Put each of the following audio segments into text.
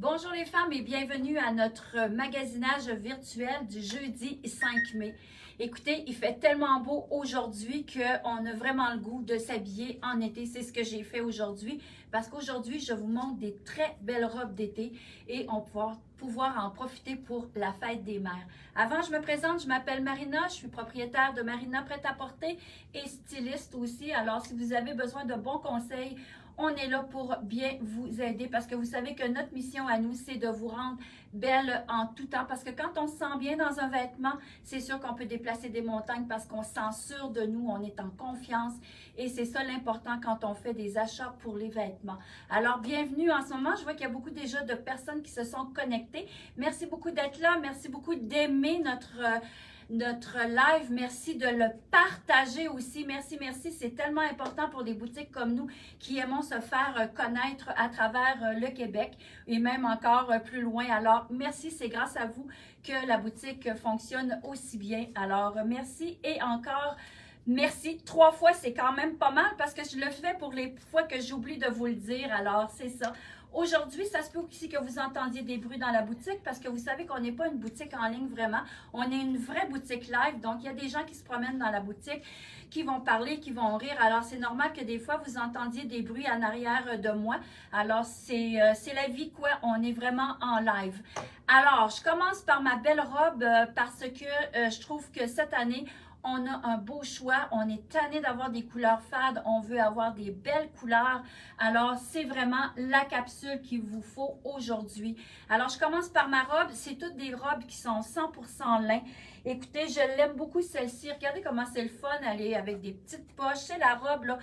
Bonjour les femmes et bienvenue à notre magasinage virtuel du jeudi 5 mai. Écoutez, il fait tellement beau aujourd'hui qu'on a vraiment le goût de s'habiller en été. C'est ce que j'ai fait aujourd'hui parce qu'aujourd'hui, je vous montre des très belles robes d'été et on va pouvoir en profiter pour la fête des mères. Avant, je me présente, je m'appelle Marina, je suis propriétaire de Marina Prêt-à-Porter et styliste aussi. Alors, si vous avez besoin de bons conseils, on est là pour bien vous aider parce que vous savez que notre mission à nous, c'est de vous rendre belle en tout temps. Parce que quand on se sent bien dans un vêtement, c'est sûr qu'on peut déplacer des montagnes parce qu'on se sent sûr de nous, on est en confiance. Et c'est ça l'important quand on fait des achats pour les vêtements. Alors, bienvenue en ce moment. Je vois qu'il y a beaucoup déjà de personnes qui se sont connectées. Merci beaucoup d'être là. Merci beaucoup d'aimer notre live. Merci de le partager aussi. Merci, merci. C'est tellement important pour des boutiques comme nous qui aimons se faire connaître à travers le Québec et même encore plus loin. Alors, merci. C'est grâce à vous que la boutique fonctionne aussi bien. Alors, merci et encore merci. 3 fois, c'est quand même pas mal parce que je le fais pour les fois que j'oublie de vous le dire. Alors, c'est ça. Aujourd'hui, ça se peut aussi que vous entendiez des bruits dans la boutique parce que vous savez qu'on n'est pas une boutique en ligne vraiment. On est une vraie boutique live. Donc, il y a des gens qui se promènent dans la boutique, qui vont parler, qui vont rire. Alors, c'est normal que des fois, vous entendiez des bruits en arrière de moi. Alors, c'est la vie, quoi. On est vraiment en live. Alors, je commence par ma belle robe parce que je trouve que cette année, on a un beau choix. On est tanné d'avoir des couleurs fades. On veut avoir des belles couleurs. Alors, c'est vraiment la capsule qu'il vous faut aujourd'hui. Alors, je commence par ma robe. C'est toutes des robes qui sont 100% lin. Écoutez, je l'aime beaucoup celle-ci. Regardez comment c'est le fun. Elle est avec des petites poches. C'est la robe là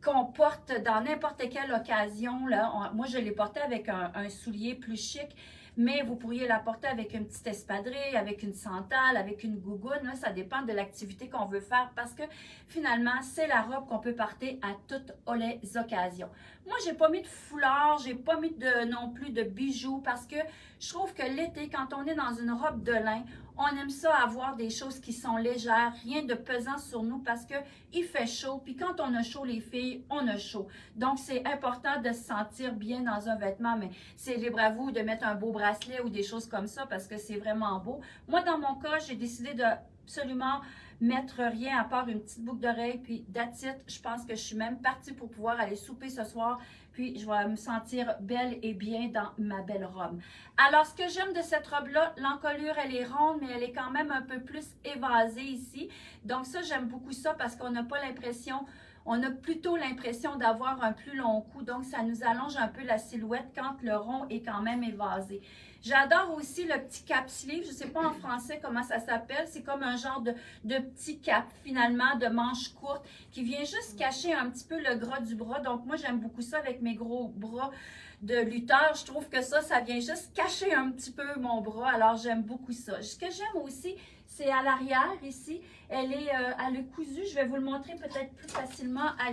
qu'on porte dans n'importe quelle occasion. Là. Moi, je l'ai portée avec un soulier plus chic. Mais vous pourriez la porter avec une petite espadrille, avec une sandale, avec une gougoune. Là, ça dépend de l'activité qu'on veut faire parce que finalement, c'est la robe qu'on peut porter à toutes les occasions. Moi, j'ai pas mis de foulard, j'ai pas mis non plus de bijoux parce que je trouve que l'été, quand on est dans une robe de lin, on aime ça avoir des choses qui sont légères, rien de pesant sur nous parce que il fait chaud. Puis quand on a chaud, les filles, on a chaud. Donc, c'est important de se sentir bien dans un vêtement, mais c'est libre à vous de mettre un beau bracelet ou des choses comme ça parce que c'est vraiment beau. Moi, dans mon cas, j'ai décidé de absolument mettre rien à part une petite boucle d'oreille, puis that's it. Je pense que je suis même partie pour pouvoir aller souper ce soir, puis je vais me sentir belle et bien dans ma belle robe. Alors, ce que j'aime de cette robe-là, l'encolure, elle est ronde, mais elle est quand même un peu plus évasée ici. Donc ça, j'aime beaucoup ça parce qu'on n'a pas l'impression... On a plutôt l'impression d'avoir un plus long cou, donc ça nous allonge un peu la silhouette quand le rond est quand même évasé. J'adore aussi le petit cap sleeve, je ne sais pas en français comment ça s'appelle, c'est comme un genre de petit cap finalement, de manche courte, qui vient juste cacher un petit peu le gras du bras. Donc moi j'aime beaucoup ça avec mes gros bras de lutteur. Je trouve que ça vient juste cacher un petit peu mon bras, alors j'aime beaucoup ça. Ce que j'aime aussi, c'est à l'arrière ici, elle est cousue. Je vais vous le montrer peut-être plus facilement à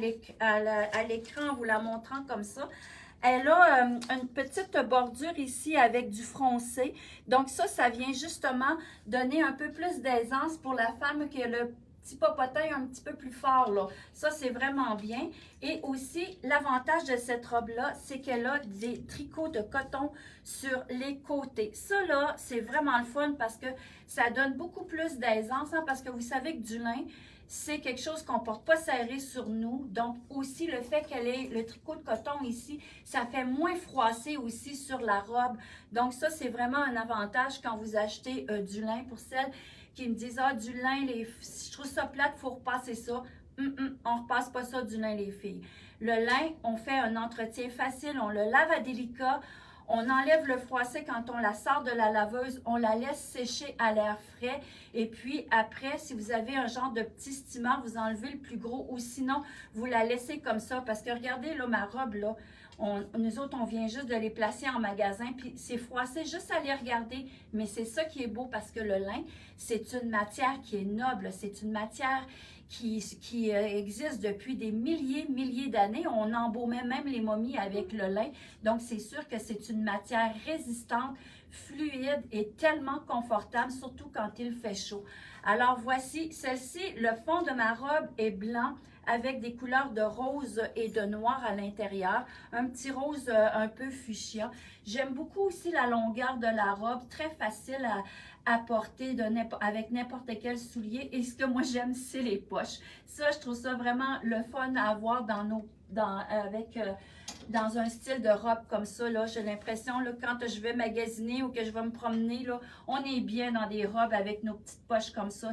l'écran en vous la montrant comme ça. Elle a une petite bordure ici avec du froncé. Donc ça vient justement donner un peu plus d'aisance pour la femme qui a le petit popotin un petit peu plus fort là. Ça, c'est vraiment bien. Et aussi, l'avantage de cette robe-là, c'est qu'elle a des tricots de coton sur les côtés. Ça, là, c'est vraiment le fun parce que ça donne beaucoup plus d'aisance, hein, parce que vous savez que du lin, c'est quelque chose qu'on ne porte pas serré sur nous. Donc, aussi, le fait qu'elle ait le tricot de coton ici, ça fait moins froisser aussi sur la robe. Donc, ça, c'est vraiment un avantage quand vous achetez du lin. Pour celles qui me disent « Ah, du lin, je trouve ça plate, il faut repasser ça. » On ne repasse pas ça du lin, les filles. Le lin, on fait un entretien facile, on le lave à délicat. On enlève le froissé quand on la sort de la laveuse, on la laisse sécher à l'air frais. Et puis après, si vous avez un genre de petit steamer, vous enlevez le plus gros ou sinon, vous la laissez comme ça. Parce que regardez, là, ma robe, là, nous autres, on vient juste de les placer en magasin. Puis c'est froissé, juste à les regarder. Mais c'est ça qui est beau parce que le lin, c'est une matière qui est noble. C'est une matière qui existe depuis des milliers d'années. On embaumait même les momies avec le lin. Donc, c'est sûr que c'est une matière résistante, fluide et tellement confortable, surtout quand il fait chaud. Alors, voici celle-ci. Le fond de ma robe est blanc avec des couleurs de rose et de noir à l'intérieur. Un petit rose un peu fuchsia. J'aime beaucoup aussi la longueur de la robe, très facile à porter avec n'importe quel soulier. Et ce que moi j'aime, c'est les poches. Ça, je trouve ça vraiment le fun à avoir dans un style de robe comme ça. J'ai l'impression, quand je vais magasiner ou que je vais me promener, là, on est bien dans des robes avec nos petites poches comme ça.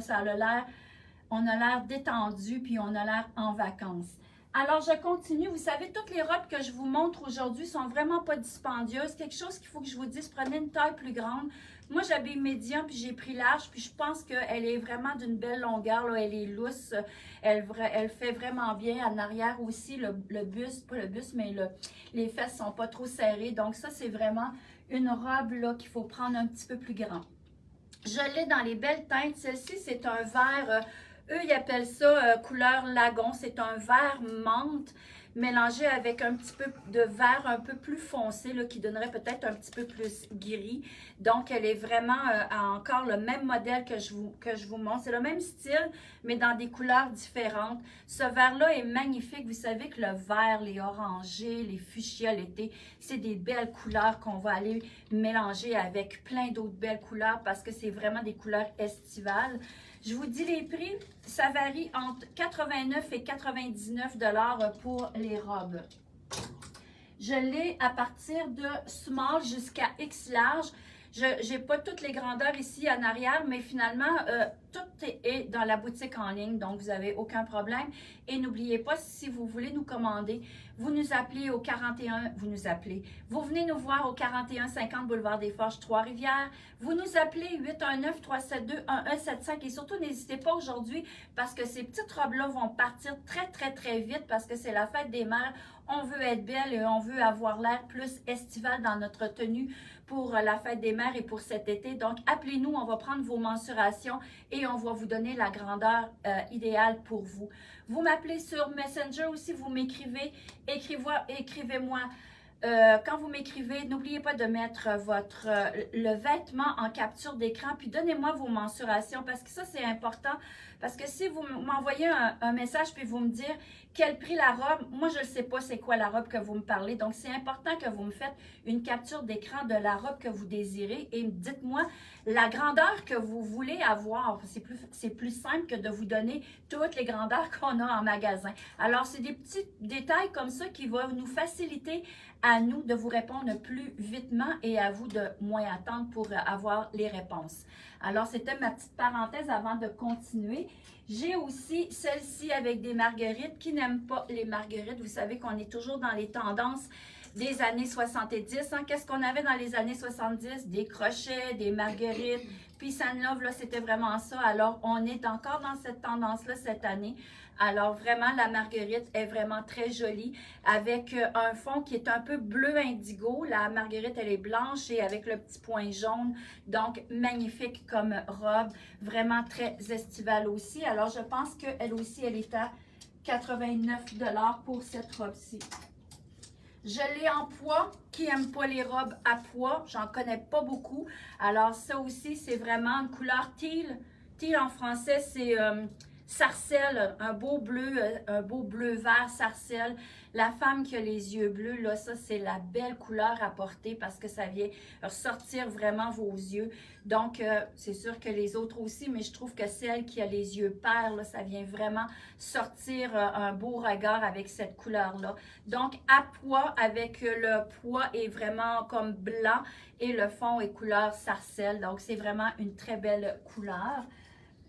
On a l'air détendu, puis on a l'air en vacances. Alors, je continue. Vous savez, toutes les robes que je vous montre aujourd'hui sont vraiment pas dispendieuses. Quelque chose qu'il faut que je vous dise, prenez une taille plus grande. Moi, j'habille médium, puis j'ai pris large, puis je pense qu'elle est vraiment d'une belle longueur. Là. Elle est lousse. Elle fait vraiment bien. En arrière aussi, le buste, pas le buste, mais les fesses sont pas trop serrées. Donc, ça, c'est vraiment une robe là qu'il faut prendre un petit peu plus grand. Je l'ai dans les belles teintes. Celle-ci, c'est un vert... eux, ils appellent ça couleur lagon. C'est un vert menthe mélangé avec un petit peu de vert un peu plus foncé, là, qui donnerait peut-être un petit peu plus gris. Donc, elle est vraiment encore le même modèle que je vous montre. C'est le même style, mais dans des couleurs différentes. Ce vert-là est magnifique. Vous savez que le vert, les orangés, les fuchsias l'été, c'est des belles couleurs qu'on va aller mélanger avec plein d'autres belles couleurs parce que c'est vraiment des couleurs estivales. Je vous dis les prix, ça varie entre 89 et 99 $ pour les robes. Je l'ai à partir de small jusqu'à X large. Je n'ai pas toutes les grandeurs ici en arrière, mais finalement, tout est dans la boutique en ligne, donc vous n'avez aucun problème. Et n'oubliez pas, si vous voulez nous commander, vous nous appelez au 41, vous venez nous voir au 4150 Boulevard des Forges, Trois-Rivières. Vous nous appelez 819-372-1175 et surtout, n'hésitez pas aujourd'hui parce que ces petites robes-là vont partir très, très, très vite parce que c'est la fête des mères. On veut être belle et on veut avoir l'air plus estival dans notre tenue pour la fête des mères et pour cet été. Donc, appelez-nous, on va prendre vos mensurations et on va vous donner la grandeur idéale pour vous. Vous m'appelez sur Messenger aussi, vous m'écrivez, écrivez-moi. Quand vous m'écrivez, n'oubliez pas de mettre le vêtement en capture d'écran, puis donnez-moi vos mensurations parce que ça, c'est important. Parce que si vous m'envoyez un message puis vous me dites quel prix la robe, moi, je ne sais pas c'est quoi la robe que vous me parlez. Donc, c'est important que vous me faites une capture d'écran de la robe que vous désirez et dites-moi la grandeur que vous voulez avoir. C'est plus simple que de vous donner toutes les grandeurs qu'on a en magasin. Alors, c'est des petits détails comme ça qui vont nous faciliter à nous de vous répondre plus vitement et à vous de moins attendre pour avoir les réponses. Alors, c'était ma petite parenthèse avant de continuer. J'ai aussi celle-ci avec des marguerites. Qui n'aime pas les marguerites? Vous savez qu'on est toujours dans les tendances des années 70. Hein? Qu'est-ce qu'on avait dans les années 70? Des crochets, des marguerites. Peace and Love, là, c'était vraiment ça. Alors, on est encore dans cette tendance-là cette année. Alors, vraiment, la marguerite est vraiment très jolie avec un fond qui est un peu bleu indigo. La marguerite, elle est blanche et avec le petit point jaune. Donc, magnifique comme robe. Vraiment très estivale aussi. Alors, je pense qu'elle aussi, elle est à 89 $ pour cette robe-ci. Je l'ai en pois. Qui n'aime pas les robes à pois? J'en connais pas beaucoup. Alors, ça aussi, c'est vraiment une couleur teal. Teal en français, c'est sarcelle, un beau bleu vert sarcelle. La femme qui a les yeux bleus, là, ça, c'est la belle couleur à porter parce que ça vient ressortir vraiment vos yeux. Donc, c'est sûr que les autres aussi, mais je trouve que celle qui a les yeux pâles, là, ça vient vraiment sortir un beau regard avec cette couleur-là. Donc, à pois, avec le pois est vraiment comme blanc et le fond est couleur sarcelle. Donc, c'est vraiment une très belle couleur.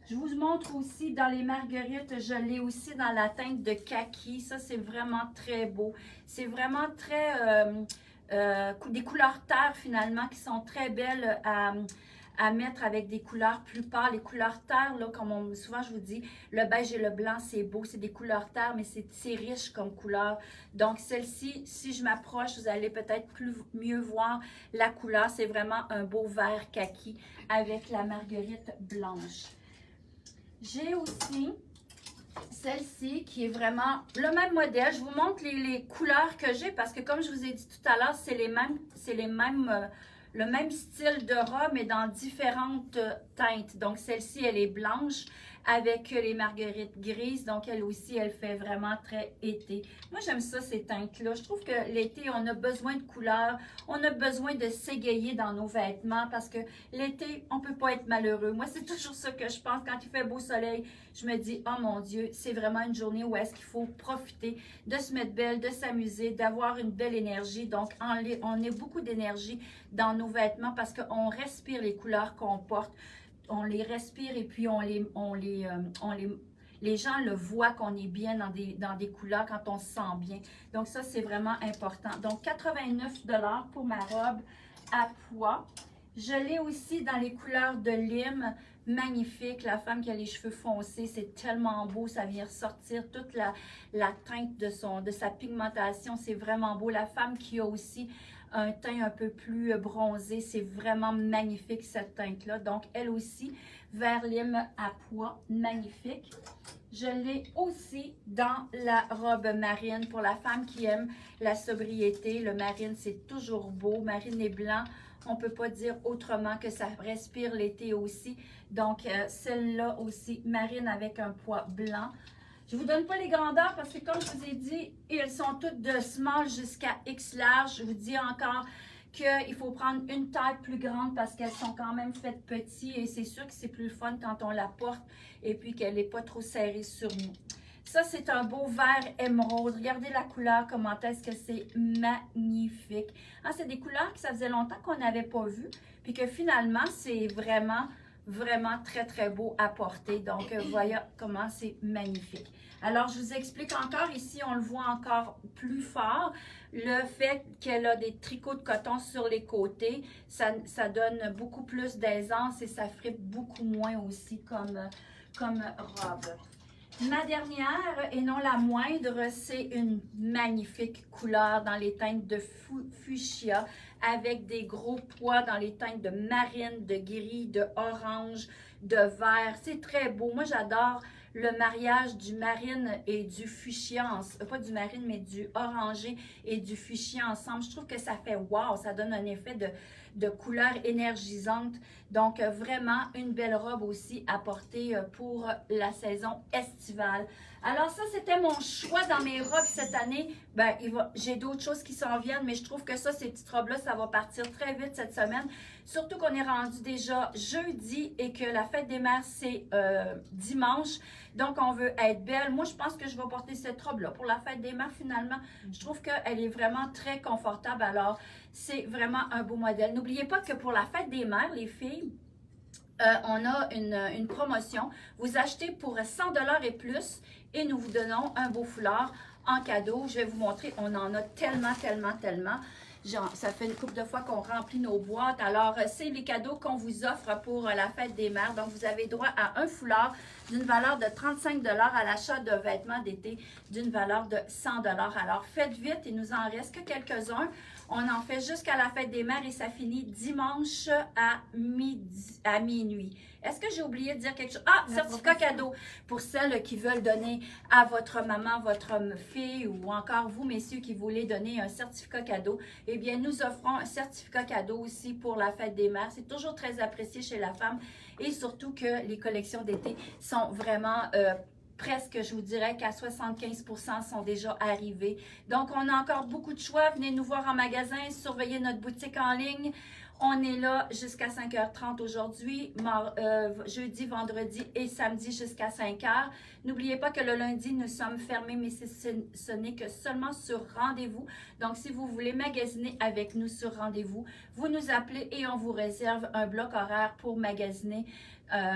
Je vous montre aussi dans les marguerites, je l'ai aussi dans la teinte de kaki. Ça, c'est vraiment très beau. C'est vraiment très... des couleurs terre, finalement, qui sont très belles à mettre avec des couleurs plus pâles. Les couleurs terre, là, comme souvent je vous dis, le beige et le blanc, c'est beau. C'est des couleurs terre, mais c'est riche comme couleur. Donc, celle-ci, si je m'approche, vous allez peut-être mieux voir la couleur. C'est vraiment un beau vert kaki avec la marguerite blanche. J'ai aussi celle-ci qui est vraiment le même modèle. Je vous montre les couleurs que j'ai parce que comme je vous ai dit tout à l'heure, c'est le même style de robe mais dans différentes teintes. Donc celle-ci, elle est blanche avec les marguerites grises. Donc, elle aussi, elle fait vraiment très été. Moi, j'aime ça, ces teintes-là. Je trouve que l'été, on a besoin de couleurs. On a besoin de s'égayer dans nos vêtements parce que l'été, on ne peut pas être malheureux. Moi, c'est toujours ça que je pense. Quand il fait beau soleil, je me dis, oh mon Dieu, c'est vraiment une journée où est-ce qu'il faut profiter de se mettre belle, de s'amuser, d'avoir une belle énergie. Donc, on a beaucoup d'énergie dans nos vêtements parce qu'on respire les couleurs qu'on porte. On les respire et puis les gens le voient qu'on est bien dans des couleurs quand on se sent bien. Donc ça, c'est vraiment important. Donc 89 $ pour ma robe à pois. Je l'ai aussi dans les couleurs de lime. Magnifique. La femme qui a les cheveux foncés, c'est tellement beau. Ça vient ressortir toute la teinte de sa pigmentation. C'est vraiment beau. La femme qui a aussi un teint un peu plus bronzé. C'est vraiment magnifique cette teinte-là. Donc, elle aussi, vert lime à pois. Magnifique. Je l'ai aussi dans la robe marine pour la femme qui aime la sobriété. Le marine, c'est toujours beau. Marine et blanc, on ne peut pas dire autrement que ça respire l'été aussi. Donc, celle-là aussi, marine avec un pois blanc. Je ne vous donne pas les grandeurs parce que comme je vous ai dit, elles sont toutes de small jusqu'à X large. Je vous dis encore qu'il faut prendre une taille plus grande parce qu'elles sont quand même faites petites et c'est sûr que c'est plus fun quand on la porte et puis qu'elle n'est pas trop serrée sur nous. Ça, c'est un beau vert émeraude. Regardez la couleur, comment est-ce que c'est magnifique. Hein, c'est des couleurs que ça faisait longtemps qu'on n'avait pas vues puis que finalement, c'est vraiment très, très beau à porter. Donc, voyez comment c'est magnifique. Alors, je vous explique encore ici, on le voit encore plus fort. Le fait qu'elle a des tricots de coton sur les côtés, ça donne beaucoup plus d'aisance et ça fripe beaucoup moins aussi comme robe. Ma dernière, et non la moindre, c'est une magnifique couleur dans les teintes de fuchsia avec des gros pois dans les teintes de marine, de gris, de orange, de vert. C'est très beau. Moi, j'adore le mariage du marine et du fuchsia, pas du marine, mais du orangé et du fuchsia ensemble. Je trouve que ça fait wow, ça donne un effet de couleur énergisante. Donc, vraiment, une belle robe aussi à porter pour la saison estivale. Alors, ça, c'était mon choix dans mes robes cette année. Ben, j'ai d'autres choses qui s'en viennent, mais je trouve que ça, ces petites robes-là, ça va partir très vite cette semaine. Surtout qu'on est rendu déjà jeudi et que la fête des mères, c'est dimanche. Donc, on veut être belle. Moi, je pense que je vais porter cette robe-là pour la fête des mères, finalement. Je trouve qu'elle est vraiment très confortable. Alors, c'est vraiment un beau modèle. N'oubliez pas que pour la fête des mères, les filles, on a une promotion. Vous achetez pour 100 $ et plus et nous vous donnons un beau foulard en cadeau. Je vais vous montrer, on en a tellement. Genre, ça fait une couple de fois qu'on remplit nos boîtes. Alors, c'est les cadeaux qu'on vous offre pour la fête des mères. Donc, vous avez droit à un foulard d'une valeur de 35 $ à l'achat de vêtements d'été d'une valeur de 100 $. Alors, faites vite, il nous en reste que quelques-uns. On en fait jusqu'à la fête des mères et ça finit dimanche à minuit. Est-ce que j'ai oublié de dire quelque chose? Ah, certificat cadeau pour celles qui veulent donner à votre maman, votre fille ou encore vous, messieurs, qui voulez donner un certificat cadeau. Eh bien, nous offrons un certificat cadeau aussi pour la fête des mères. C'est toujours très apprécié chez la femme et surtout que les collections d'été sont vraiment presque, je vous dirais qu'à 75 % sont déjà arrivés. Donc, on a encore beaucoup de choix. Venez nous voir en magasin, surveillez notre boutique en ligne. On est là jusqu'à 5h30 aujourd'hui, jeudi, vendredi et samedi jusqu'à 5h. N'oubliez pas que le lundi, nous sommes fermés, mais ce n'est que seulement sur rendez-vous. Donc, si vous voulez magasiner avec nous sur rendez-vous, vous nous appelez et on vous réserve un bloc horaire pour magasiner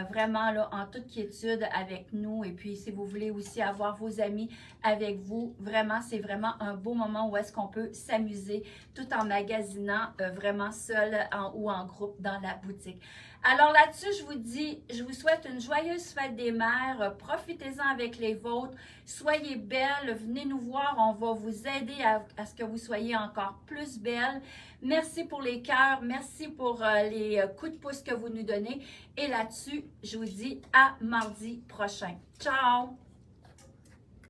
vraiment là, en toute quiétude avec nous. Et puis, si vous voulez aussi avoir vos amis avec vous, vraiment, c'est vraiment un beau moment où est-ce qu'on peut s'amuser tout en magasinant vraiment seul ou en groupe dans la boutique. Alors là-dessus, je vous dis, je vous souhaite une joyeuse fête des mères. Profitez-en avec les vôtres. Soyez belles. Venez nous voir. On va vous aider à ce que vous soyez encore plus belles. Merci pour les cœurs. Merci pour les coups de pouce que vous nous donnez. Et là-dessus, je vous dis à mardi prochain. Ciao!